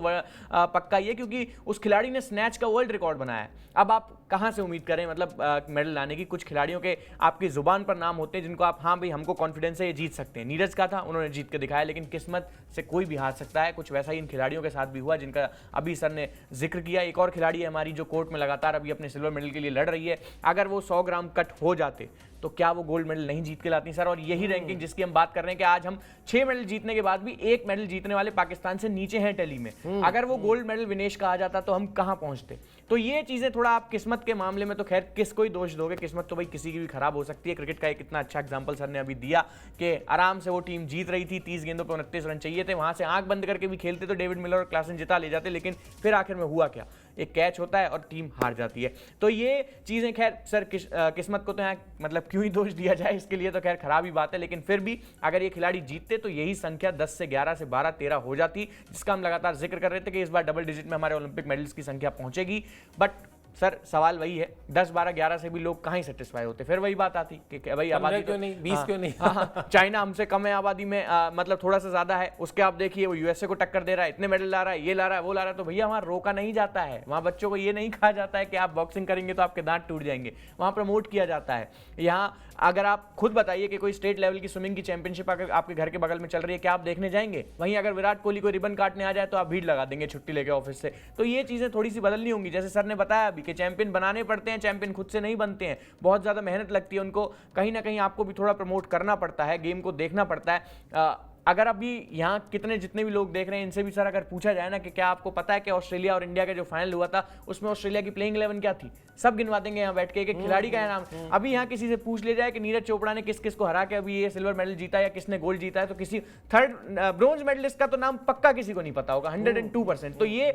पक्का ही है, क्योंकि उस खिलाड़ी ने स्नैच का वर्ल्ड रिकॉर्ड बनाया है। अब आप कहाँ से उम्मीद करें मतलब मेडल लाने की। कुछ खिलाड़ियों के आपकी जुबान पर नाम होते हैं जिनको आप, हाँ भाई हमको कॉन्फिडेंस है ये जीत सकते हैं। नीरज का था, उन्होंने जीत के दिखाया, लेकिन किस्मत से कोई भी हार सकता है। कुछ वैसा ही इन खिलाड़ियों के साथ भी हुआ जिनका अभी सर ने जिक्र किया। एक और खिलाड़ी है हमारी जो कोर्ट में लगातार अभी अपने सिल्वर मेडल के लिए लड़ रही है। अगर वो 100 ग्राम कट हो जाते तो क्या वो गोल्ड मेडल नहीं जीत के लाती सर? और यही रैंकिंग जिसकी हम बात कर रहे हैं कि आज हम 6 मेडल जीतने के बाद भी 1 मेडल जीतने वाले पाकिस्तान से नीचे हैं टैली में। अगर वो गोल्ड मेडल विनेश का आ जाता तो हम कहां पहुंचते? तो ये चीजें थोड़ा आप किस्मत के मामले में तो खैर किसको ही दोष दोगे, किस्मत तो भाई किसी की भी खराब हो सकती है। क्रिकेट का एक इतना अच्छा एग्जांपल सर ने अभी दिया कि आराम से वो टीम जीत रही थी, 30 गेंदों पे 29 रन चाहिए थे, वहां से आंख बंद करके भी खेलते तो डेविड मिलर और क्लासन जिता ले जाते, लेकिन फिर आखिर में हुआ क्या, एक कैच होता है और टीम हार जाती है। तो ये चीजें खैर सर किस्मत को तो यहाँ मतलब क्यों ही दोष दिया जाए, इसके लिए तो खैर खराब ही बात है। लेकिन फिर भी अगर ये खिलाड़ी जीतते तो यही संख्या 10 से 11 से 12 13 हो जाती, जिसका हम लगातार जिक्र कर रहे थे कि इस बार डबल डिजिट में हमारे ओलंपिक मेडल्स की संख्या पहुंचेगी। बट सर सवाल वही है, 10 12 11 से भी लोग कहाँ ही सेटिस्फाई होते। फिर वही बात आती कि भाई आबादी क्यों नहीं, 20 क्यों नहीं? हाँ, चाइना हमसे कम है आबादी में, मतलब थोड़ा सा ज्यादा है, उसके आप देखिए वो यूएसए को टक्कर दे रहा है, इतने मेडल ला रहा है, ये ला रहा है, वो ला रहा है। तो भैया वहाँ रोका नहीं जाता है, वहाँ बच्चों को ये नहीं कहा जाता है कि आप बॉक्सिंग करेंगे तो आपके दांत टूट जाएंगे, वहाँ प्रमोट किया जाता है। यहाँ अगर आप खुद बताइए कि कोई स्टेट लेवल की स्विमिंग की चैंपियनशिप अगर आपके घर के बगल में चल रही है, क्या आप देखने जाएंगे? वहीं अगर विराट कोहली को रिबन काटने आ जाए तो आप भीड़ लगा देंगे छुट्टी लेके ऑफिस से। तो ये चीजें थोड़ी सी बदलनी होंगी। जैसे सर ने बताया अभी कि चैंपियन बनाने पड़ते हैं, चैंपियन खुद से नहीं बनते हैं, बहुत ज्यादा मेहनत लगती है उनको, कहीं ना कहीं आपको भी थोड़ा प्रमोट करना पड़ता है, गेम को देखना पड़ता है। अगर अभी यहाँ कितने जितने भी लोग देख रहे हैं इनसे भी सर अगर पूछा जाए ना कि क्या आपको पता है कि ऑस्ट्रेलिया और इंडिया का जो फाइनल हुआ था उसमें ऑस्ट्रेलिया की प्लेइंग 11 क्या थी, सब गिनवा देंगे यहाँ बैठ के एक खिलाड़ी का नाम। अभी यहाँ किसी से पूछ ले जाए कि नीरज चोपड़ा ने किस किस को हरा के अभी ये सिल्वर मेडल जीता या किसने गोल्ड जीता है, तो किसी थर्ड ब्रोंज मेडलिस्ट का तो नाम पक्का किसी को नहीं पता होगा 102%। तो ये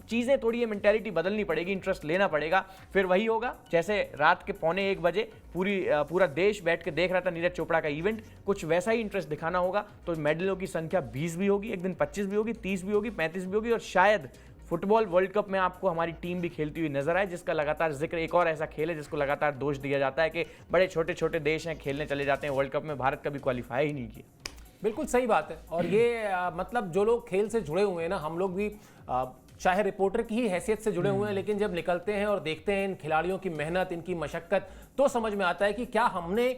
चीजें थोड़ी ये मेंटेलिटी बदलनी पड़ेगी, इंटरेस्ट लेना पड़ेगा, फिर वही होगा। जैसे रात के 1:45 बजे पूरा देश बैठ के देख रहा था नीरज चोपड़ा का इवेंट, कुछ वैसा ही इंटरेस्ट दिखाना होगा। तो मेडलों की संख्या 20 भी होगी, एक दिन 25 भी होगी, 30 भी होगी, 35 भी होगी, और शायद फुटबॉल वर्ल्ड कप में आपको हमारी टीम भी खेलती हुई नजर आए, जिसका लगातार जिक्र, एक और ऐसा खेल है जिसको लगातार दोष दिया जाता है कि बड़े छोटे छोटे देश हैं खेलने चले जाते हैं वर्ल्ड कप में, भारत कभी क्वालिफाई ही नहीं किया। बिल्कुल सही बात है। और ये मतलब जो लोग खेल से जुड़े हुए हैं ना, हम लोग भी चाहे रिपोर्टर की ही हैसियत से जुड़े हुए हैं, लेकिन जब निकलते हैं और देखते हैं इन खिलाड़ियों की मेहनत, इनकी मशक्कत, तो समझ में आता है कि क्या हमने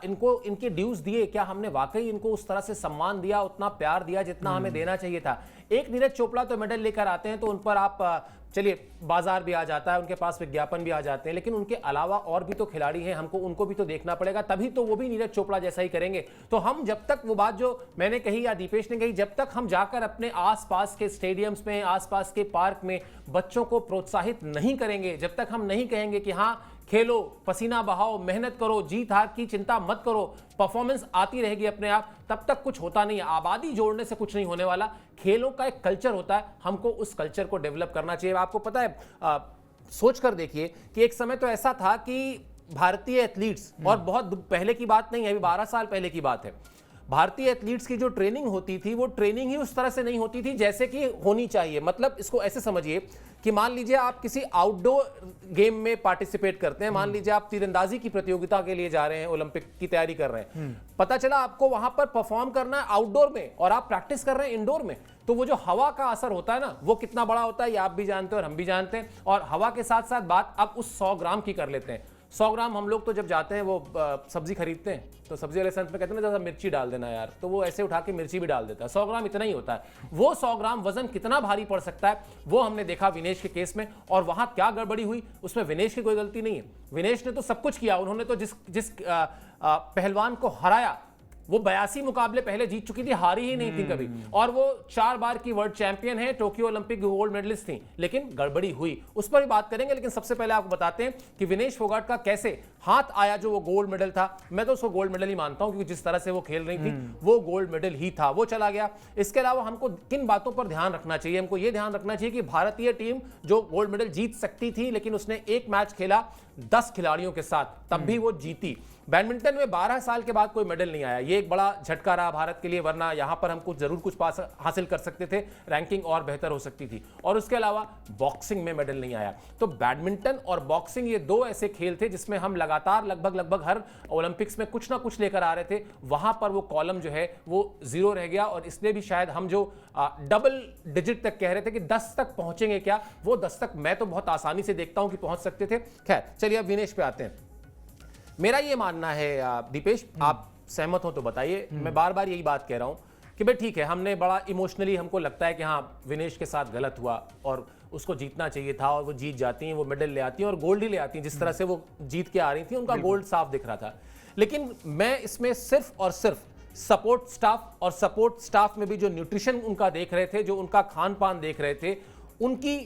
इनको इनके ड्यूज दिए, क्या हमने वाकई इनको उस तरह से सम्मान दिया, उतना प्यार दिया जितना हमें देना चाहिए था। एक नीरज चोपड़ा तो मेडल लेकर आते हैं तो उन पर आप चलिए बाजार भी आ जाता है, उनके पास विज्ञापन भी आ जाते हैं, लेकिन उनके अलावा और भी तो खिलाड़ी हैं, हमको उनको भी तो देखना पड़ेगा, तभी तो वो भी नीरज चोपड़ा जैसा ही करेंगे। तो हम जब तक, वो बात जो मैंने कही या दीपेश ने कही, जब तक हम जाकर अपने आसपास के स्टेडियम्स में, आसपास के पार्क में बच्चों को प्रोत्साहित नहीं करेंगे, जब तक हम नहीं कहेंगे कि हाँ खेलो, पसीना बहाओ, मेहनत करो, जीत हार की चिंता मत करो, परफॉर्मेंस आती रहेगी अपने आप, तब तक कुछ होता नहीं है। आबादी जोड़ने से कुछ नहीं होने वाला। खेलों का एक कल्चर होता है, हमको उस कल्चर को डेवलप करना चाहिए। आपको पता है, सोच कर देखिए कि एक समय तो ऐसा था कि भारतीय एथलीट्स, और बहुत पहले की बात नहीं है, अभी 12 साल पहले की बात है, भारतीय एथलीट्स की जो ट्रेनिंग होती थी वो ट्रेनिंग ही उस तरह से नहीं होती थी जैसे कि होनी चाहिए। मतलब इसको ऐसे समझिए कि मान लीजिए आप किसी आउटडोर गेम में पार्टिसिपेट करते हैं, मान लीजिए आप तीरंदाजी की प्रतियोगिता के लिए जा रहे हैं, ओलंपिक की तैयारी कर रहे हैं, पता चला आपको वहां पर परफॉर्म करना है आउटडोर में और आप प्रैक्टिस कर रहे हैं इंडोर में, तो वो जो हवा का असर होता है ना, वो कितना बड़ा होता है ये आप भी जानते हैं और हम भी जानते हैं। और हवा के साथ साथ बात अब उस 100 ग्राम की कर लेते हैं। 100 ग्राम हम लोग तो जब जाते हैं वो सब्जी खरीदते हैं तो सब्जी वाले संत में कहते हैं ना ज़्यादा मिर्ची डाल देना यार, तो वो ऐसे उठा के मिर्ची भी डाल देता है। 100 ग्राम इतना ही होता है। वो 100 ग्राम वजन कितना भारी पड़ सकता है वो हमने देखा विनेश के केस में। और वहां क्या गड़बड़ी हुई उसमें विनेश की कोई गलती नहीं है। विनेश ने तो सब कुछ किया, उन्होंने तो जिस पहलवान को हराया वो 82 मुकाबले पहले जीत चुकी थी, हारी ही नहीं थी कभी, और वो 4 बार की वर्ल्ड चैंपियन है, टोक्यो ओलंपिक गोल्ड मेडलिस्ट थी, लेकिन गड़बड़ी हुई, उस पर भी बात करेंगे। लेकिन सबसे पहले आपको बताते हैं कि विनेश फोगाट का कैसे हाथ आया जो वो गोल्ड मेडल था। मैं तो उसको गोल्ड मेडल ही मानता हूं क्योंकि जिस तरह से वो खेल रही थी वो गोल्ड मेडल ही था, वो चला गया। इसके अलावा हमको किन बातों पर ध्यान रखना चाहिए? हमको ये ध्यान रखना चाहिए कि भारतीय टीम जो गोल्ड मेडल जीत सकती थी, लेकिन उसने एक मैच खेला 10 खिलाड़ियों के साथ, तब भी वो जीती। बैडमिंटन में 12 साल के बाद कोई मेडल नहीं आया, ये एक बड़ा झटका रहा भारत के लिए, वरना यहां पर हम कुछ जरूर कुछ पास हासिल कर सकते थे, रैंकिंग और बेहतर हो सकती थी। और उसके अलावा बॉक्सिंग में मेडल नहीं आया। तो बैडमिंटन और बॉक्सिंग ये दो ऐसे खेल थे जिसमें हम लगातार लगभग हर ओलंपिक्स में कुछ ना कुछ लेकर आ रहे थे, वहां पर वो कॉलम जो है वो 0 रह गया। और इसलिए भी शायद हम जो डबल डिजिट तक कह रहे थे कि 10 तक पहुंचेंगे क्या, वो 10 तक मैं तो बहुत आसानी से देखता हूं कि पहुंच सकते थे। खैर चलिए अब विनेश पे आते हैं। मेरा ये मानना है दीपेश, आप सहमत हो तो बताइए, मैं बार बार यही बात कह रहा हूं कि भाई ठीक है, हमने बड़ा इमोशनली हमको लगता है कि हाँ विनेश के साथ गलत हुआ और उसको जीतना चाहिए था, और वो जीत जाती हैं, वो मेडल ले आती हैं और गोल्ड ही ले आती हैं। जिस तरह से वो जीत के आ रही थी उनका गोल्ड साफ दिख रहा था। लेकिन मैं इसमें सिर्फ और सिर्फ सपोर्ट स्टाफ, और सपोर्ट स्टाफ में भी जो न्यूट्रिशन उनका देख रहे थे, जो उनका खान पान देख रहे थे, उनकी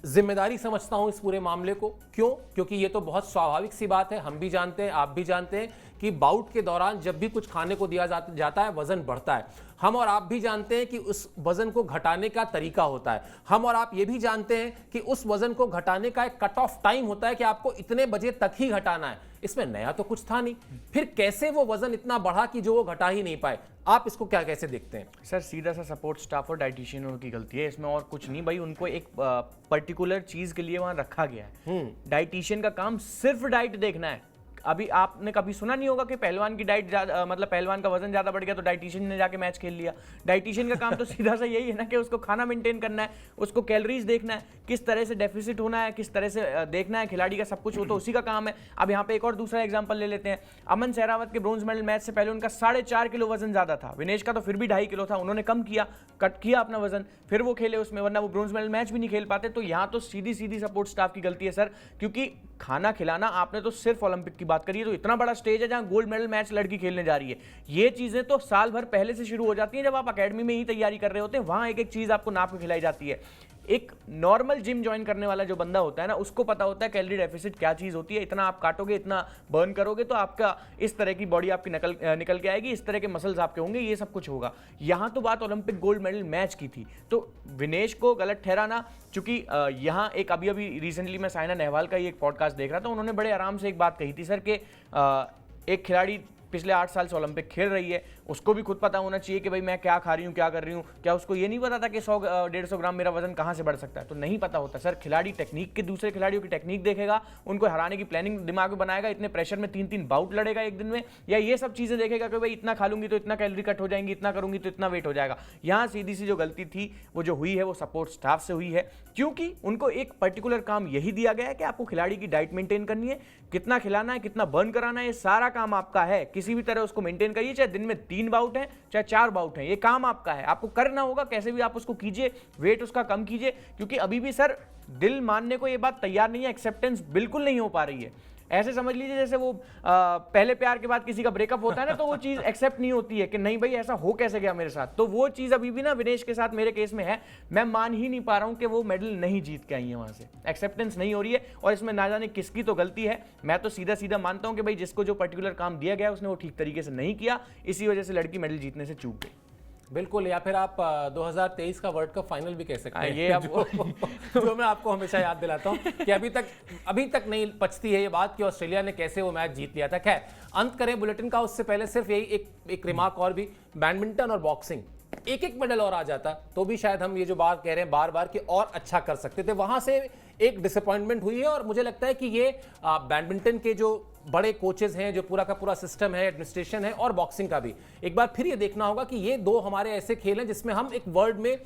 जिम्मेदारी समझता हूं इस पूरे मामले को। क्यों? क्योंकि ये तो बहुत स्वाभाविक सी बात है, हम भी जानते हैं, आप भी जानते हैं कि बाउट के दौरान जब भी कुछ खाने को दिया जाता है वजन बढ़ता है। हम और आप भी जानते हैं कि उस वजन को घटाने का तरीका होता है। हम और आप ये भी जानते हैं कि उस वजन को घटाने का एक कट ऑफ टाइम होता है कि आपको इतने बजे तक ही घटाना है। इसमें नया तो कुछ था नहीं, फिर कैसे वो वजन इतना बढ़ा कि जो वो घटा ही नहीं पाए? आप इसको क्या कैसे देखते हैं? सर सीधा सा सपोर्ट स्टाफ और डाइटिशियनों की गलती है इसमें, और कुछ नहीं भाई। उनको एक पर्टिकुलर चीज के लिए वहां रखा गया है। डाइटिशियन का काम सिर्फ डाइट देखना है। अभी आपने कभी सुना नहीं होगा कि पहलवान की डाइट मतलब पहलवान का वजन ज्यादा बढ़ गया तो डाइटिशियन ने जाके मैच खेल लिया। डाइटिशियन का काम तो सीधा सा यही है ना कि उसको खाना मेंटेन करना है, उसको कैलोरीज देखना है, किस तरह से डेफिसिट होना है, किस तरह से देखना है खिलाड़ी का, सब कुछ वो तो उसी का काम है। अब यहाँ पे एक और दूसरा एग्जाम्पल ले लेते हैं। अमन सहरावत के ब्रोंज मेडल मैच से पहले उनका 4.5 किलो वजन ज्यादा था, विनेश का तो फिर भी 2.5 किलो था। उन्होंने कम किया, कट किया अपना वजन, फिर वो खेले उसमें, वरना वो ब्रोंज मेडल मैच भी नहीं खेल पाते। तो यहाँ तो सीधी सीधी सपोर्ट स्टाफ की गलती है सर, क्योंकि खाना खिलाना, आपने तो सिर्फ ओलंपिक की बात करी है, तो इतना बड़ा स्टेज है जहां गोल्ड मेडल मैच लड़की खेलने जा रही है। ये चीजें तो साल भर पहले से शुरू हो जाती हैं, जब आप एकेडमी में ही तैयारी कर रहे होते हैं, वहां एक एक चीज आपको नाप के खिलाई जाती है। एक नॉर्मल जिम ज्वाइन करने वाला जो बंदा होता है ना, उसको पता होता है कैलोरी डेफिसिट क्या चीज होती है। इतना आप काटोगे, इतना बर्न करोगे तो आपका इस तरह की बॉडी आपकी निकल के आएगी, इस तरह के मसल्स आपके होंगे, ये सब कुछ होगा। यहां तो बात ओलंपिक गोल्ड मेडल मैच की थी, तो विनेश को गलत ठहराना, चूंकि यहां एक अभी रिसेंटली मैं साइना नेहवाल का ही एक पॉडकास्ट देख रहा था, उन्होंने बड़े आराम से एक बात कही थी सर कि एक खिलाड़ी पिछले 8 साल से ओलंपिक खेल रही है, उसको भी खुद पता होना चाहिए कि भाई मैं क्या खा रही हूँ, क्या कर रही हूँ। क्या उसको ये नहीं पता था कि 100-150 ग्राम मेरा वजन कहाँ से बढ़ सकता है? तो नहीं पता होता सर। खिलाड़ी टेक्निक के, दूसरे खिलाड़ियों की टेक्निक देखेगा, उनको हराने की प्लानिंग दिमाग में बनाएगा, इतने प्रेशर में 3-3 बाउट लड़ेगा एक दिन में, या ये सब चीजें देखेगा कि भाई इतना खा लूंगी तो इतना कैलोरी कट हो जाएंगी, इतना करूंगी तो इतना वेट हो जाएगा। यहाँ सीधी सी जो गलती थी वो जो हुई है वो सपोर्ट स्टाफ से हुई है, क्योंकि उनको एक पर्टिकुलर काम यही दिया गया है कि आपको खिलाड़ी की डाइट मेंटेन करनी है, कितना खिलाना है, कितना बर्न कराना है, ये सारा काम आपका है। किसी भी तरह उसको मेंटेन करिए, चाहे दिन में 3 बाउट हैं चाहे 4 बाउट हैं, ये काम आपका है, आपको करना होगा। कैसे भी आप उसको कीजिए, वेट उसका कम कीजिए, क्योंकि अभी भी सर दिल मानने को ये बात तैयार नहीं है, एक्सेप्टेंस बिल्कुल नहीं हो पा रही है। ऐसे समझ लीजिए जैसे वो पहले प्यार के बाद किसी का ब्रेकअप होता है ना, तो वो चीज एक्सेप्ट नहीं होती है कि नहीं भाई ऐसा हो कैसे गया मेरे साथ। तो वो चीज अभी भी ना विनेश के साथ मेरे केस में है। मैं मान ही नहीं पा रहा हूं कि वो मेडल नहीं जीत के आई है, वहां से एक्सेप्टेंस नहीं हो रही है। और इसमें ना जाने किसकी तो गलती है। मैं तो सीधा सीधा मानता हूं कि भाई जिसको जो पर्टिकुलर काम दिया गया उसने वो ठीक तरीके से नहीं किया, इसी वजह से लड़की मेडल जीतने से चूक गई। बिल्कुल, या फिर आप 2023 का वर्ल्ड कप फाइनल भी कह सकते हैं। ये अब जो मैं आपको हमेशा याद दिलाता हूं कि अभी तक नहीं पचती है ये बात कि ऑस्ट्रेलिया ने कैसे वो मैच जीत लिया था। खैर, अंत करें बुलेटिन का, उससे पहले सिर्फ यही एक रिमार्क और भी, बैडमिंटन और बॉक्सिंग एक मेडल और आ जाता तो भी शायद हम ये जो बात कह रहे हैं बार बार कि और अच्छा कर सकते थे। वहां से एक डिसअपॉइंटमेंट हुई है और मुझे लगता है कि ये बैडमिंटन के जो बड़े कोचेज हैं, जो पूरा का पूरा सिस्टम है, एडमिनिस्ट्रेशन है, और बॉक्सिंग का भी एक बार फिर ये देखना होगा कि ये दो हमारे ऐसे खेल हैं जिसमें हम एक वर्ल्ड में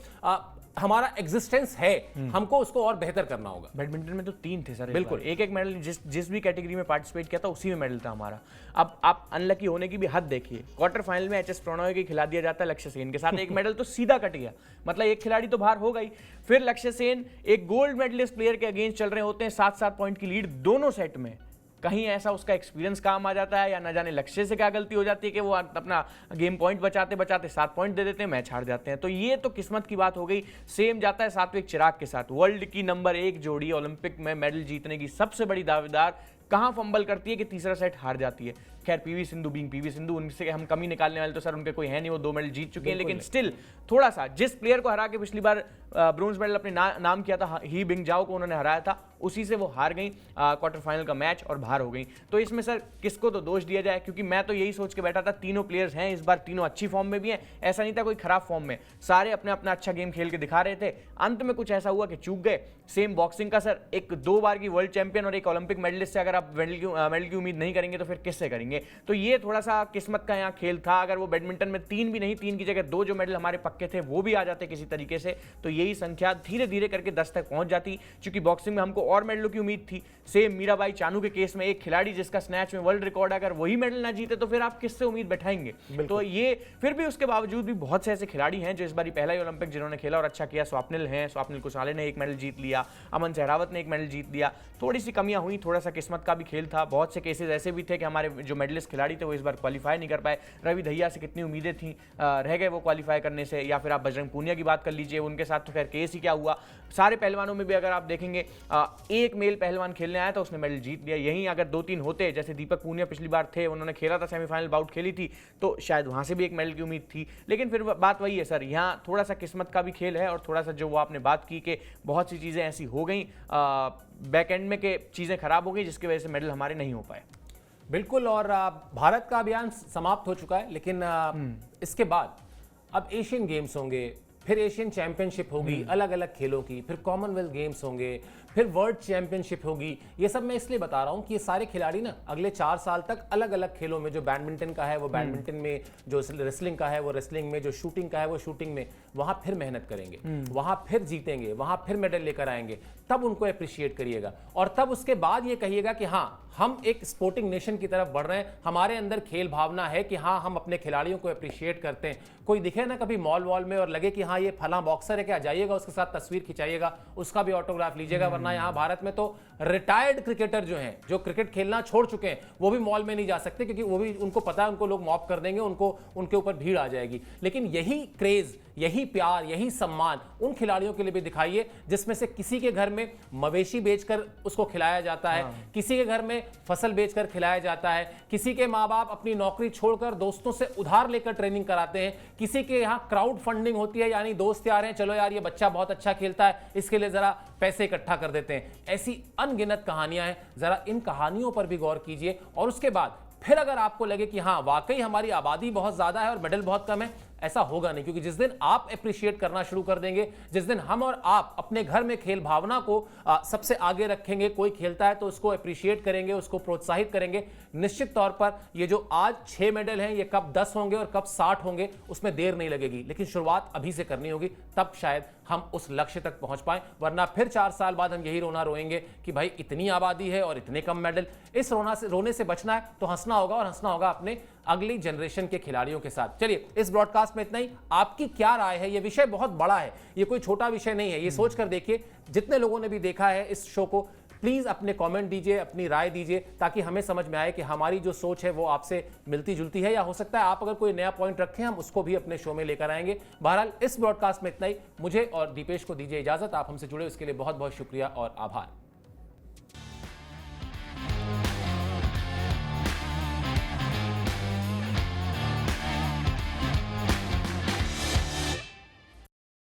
हमारा एग्जिस्टेंस है, हमको उसको और बेहतर करना होगा। बैडमिंटन में तो 3 थे सर, बिल्कुल एक मेडल जिस भी कैटेगरी में पार्टिसिपेट किया था उसी में मेडल था हमारा। अब आप अनलकी होने की भी हद देखिए, क्वार्टर फाइनल में एचएस प्रणॉय के खिला दिया जाता है लक्ष्य सेन के साथ, एक मेडल तो सीधा कट गया, मतलब एक खिलाड़ी तो बाहर हो गई। फिर लक्ष्य सेन एक गोल्ड मेडलिस्ट प्लेयर के अगेंस्ट चल रहे होते हैं, 7-7 पॉइंट की लीड दोनों सेट में। कहीं ऐसा उसका एक्सपीरियंस काम आ जाता है या न जाने लक्ष्य से क्या गलती हो जाती है कि वो अपना गेम पॉइंट बचाते बचाते 7 पॉइंट दे देते हैं, मैच हार जाते हैं। तो ये तो किस्मत की बात हो गई। सेम जाता है सात्विक चिराग के साथ, वर्ल्ड की नंबर 1 जोड़ी, ओलंपिक में मेडल जीतने की सबसे बड़ी दावेदार, कहां फंबल करती है कि तीसरा सेट हार जाती है। खैर PV Sindhu being PV Sindhu, उनसे हम कमी निकालने वाले तो सर उनके कोई है नहीं, वो 2 मेडल जीत चुके हैं, लेकिन स्टिल थोड़ा सा जिस प्लेयर को हरा के पिछली बार ब्रोंज मेडल अपने नाम किया था, ही बिंगजाओ को उन्होंने हराया था, उसी से वो हार गई क्वार्टर फाइनल का मैच और बाहर हो गई। तो इसमें सर किसको तो दोष दिया जाए, क्योंकि मैं तो यही सोच के बैठा था तीनों प्लेयर्स हैं इस बार, तीनों अच्छी फॉर्म में भी हैं, ऐसा नहीं था कोई खराब फॉर्म में, सारे अपने अपना अच्छा गेम खेल के दिखा रहे थे। अंत में कुछ ऐसा हुआ कि चूक गए। सेम बॉक्सिंग का सर, एक 2 बार की वर्ल्ड चैंपियन और एक ओलंपिक मेडलिस्ट से अगर आप मेडल की उम्मीद नहीं करेंगे तो फिर किससे करेंगे। तो ये थोड़ा सा किस्मत का यहाँ खेल था। अगर वो बैडमिंटन में 3 भी नहीं, 3 की जगह 2 जो मेडल हमारे पक्के थे वो भी आ जाते किसी तरीके से, तो यही संख्या धीरे धीरे करके 10 तक पहुंच जाती। क्योंकि बॉक्सिंग में हमको और मेडलों की उम्मीद थी। सेम मीराबाई चानू के केस में, एक खिलाड़ी जिसका स्नैच में वर्ल्ड रिकॉर्ड, अगर वही मेडल ना जीते तो फिर आप किससे उम्मीद बैठाएंगे। तो ये फिर भी उसके बावजूद भी बहुत से ऐसे खिलाड़ी हैं जो इस बार पहला ही ओलंपिक जिन्होंने खेला और अच्छा किया। स्वप्निल हैं, स्वप्निल कुसाले ने एक मेडल जीत लिया, अमन सहरावत ने एक मेडल जीत लिया। थोड़ी सी कमियां हुई, थोड़ा सा किस्मत का भी खेल था। बहुत से केसेस ऐसे भी थे कि हमारे जो मेडलिस्ट खिलाड़ी थे वो इस बार क्वालिफाई नहीं कर पाए। रवि दहिया से कितनी उम्मीदें थी, रह गए वो क्वालिफाई करने से। या फिर आप बजरंग पूनिया की बात कर लीजिए, उनके साथ तो खैर केस ही क्या हुआ। सारे पहलवानों में भी अगर आप देखेंगे, एक मेल पहलवान खेलने आया था, उसने मेडल जीत लिया। यहीं अगर 2-3 होते, जैसे दीपक पूनिया पिछली बार थे, उन्होंने खेला था, सेमीफाइनल बाउट खेली थी, तो शायद वहां से भी एक मेडल की उम्मीद थी। लेकिन फिर बात वही है सर, यहाँ थोड़ा सा किस्मत का भी खेल है और थोड़ा सा जो वो आपने बात की कि बहुत सी चीज़ें ऐसी हो गई बैक एंड में कि चीज़ें खराब हो गई, जिसकी वजह से मेडल हमारे नहीं हो पाए। बिल्कुल, और भारत का अभियान समाप्त हो चुका है, लेकिन इसके बाद अब एशियन गेम्स होंगे, फिर एशियन चैंपियनशिप होगी अलग अलग खेलों की, फिर कॉमनवेल्थ गेम्स होंगे, फिर वर्ल्ड चैंपियनशिप होगी। ये सब मैं इसलिए बता रहा हूं कि ये सारे खिलाड़ी ना अगले 4 साल तक अलग अलग खेलों में, जो बैडमिंटन का है वो बैडमिंटन में, जो रेसलिंग का है वो रेसलिंग में, जो शूटिंग का है वो शूटिंग में, वहां फिर मेहनत करेंगे, वहां फिर जीतेंगे, वहां फिर मेडल लेकर आएंगे। तब उनको अप्रिशिएट करिएगा और तब उसके बाद ये कहिएगा कि हाँ, हम एक स्पोर्टिंग नेशन की तरफ बढ़ रहे हैं, हमारे अंदर खेल भावना है कि हाँ, हम अपने खिलाड़ियों को अप्रिशिएट करते हैं। कोई दिखे ना कभी मॉल वॉल में और लगे कि हाँ, ये फला बॉक्सर है, क्या जाइएगा उसके साथ तस्वीर खिंचाइएगा, उसका भी ऑटोग्राफ लीजिएगा। वरना यहाँ भारत में तो रिटायर्ड क्रिकेटर जो हैं, जो क्रिकेट खेलना छोड़ चुके हैं, वो भी मॉल में नहीं जा सकते, क्योंकि वो भी उनको पता है उनको लोग मॉब कर देंगे, उनको उनके ऊपर भीड़ आ जाएगी। लेकिन यही क्रेज, यही प्यार, यही सम्मान उन खिलाड़ियों के लिए भी दिखाइए जिसमें से किसी के घर में मवेशी बेचकर उसको खिलाया जाता है, किसी के घर में फसल बेचकर खिलाया जाता है, किसी के माँ बाप अपनी नौकरी छोड़कर दोस्तों से उधार लेकर ट्रेनिंग कराते हैं, किसी के यहाँ क्राउड फंडिंग होती है, यानी दोस्त यार हैं, चलो यार ये बच्चा बहुत अच्छा खेलता है, इसके लिए जरा पैसे इकट्ठा कर देते हैं। ऐसी अनगिनत कहानियां हैं, जरा इन कहानियों पर भी गौर कीजिए। और उसके बाद फिर अगर आपको लगे कि हाँ, वाकई हमारी आबादी बहुत ज्यादा है और मेडल बहुत कम है, ऐसा होगा नहीं, क्योंकि जिस दिन आप अप्रिशिएट करना शुरू कर देंगे, जिस दिन हम और आप अपने घर में खेल भावना को सबसे आगे रखेंगे, कोई खेलता है तो उसको अप्रिशिएट करेंगे, उसको प्रोत्साहित करेंगे, निश्चित तौर पर ये जो आज 6 मेडल हैं, ये कब 10 होंगे और कब 60 होंगे, उसमें देर नहीं लगेगी। लेकिन शुरुआत अभी से करनी होगी, तब शायद हम उस लक्ष्य तक पहुंच पाएं। वरना फिर 4 साल बाद हम यही रोना रोएंगे कि भाई इतनी आबादी है और इतने कम मेडल। इस रोने से बचना है तो हंसना होगा, और हंसना होगा अपने अगली जनरेशन के खिलाड़ियों के साथ। चलिए, इस ब्रॉडकास्ट में इतना ही। आपकी क्या राय है? ये विषय बहुत बड़ा है, ये कोई छोटा विषय नहीं है। ये सोच कर देखिए, जितने लोगों ने भी देखा है इस शो को, प्लीज अपने कमेंट दीजिए, अपनी राय दीजिए, ताकि हमें समझ में आए कि हमारी जो सोच है वो आपसे मिलती जुलती है, या हो सकता है आप अगर कोई नया पॉइंट रखें हम उसको भी अपने शो में लेकर आएंगे। बहरहाल इस ब्रॉडकास्ट में इतना ही। मुझे और दीपेश को दीजिए इजाजत। आप हमसे जुड़े उसके लिए बहुत बहुत शुक्रिया और आभार।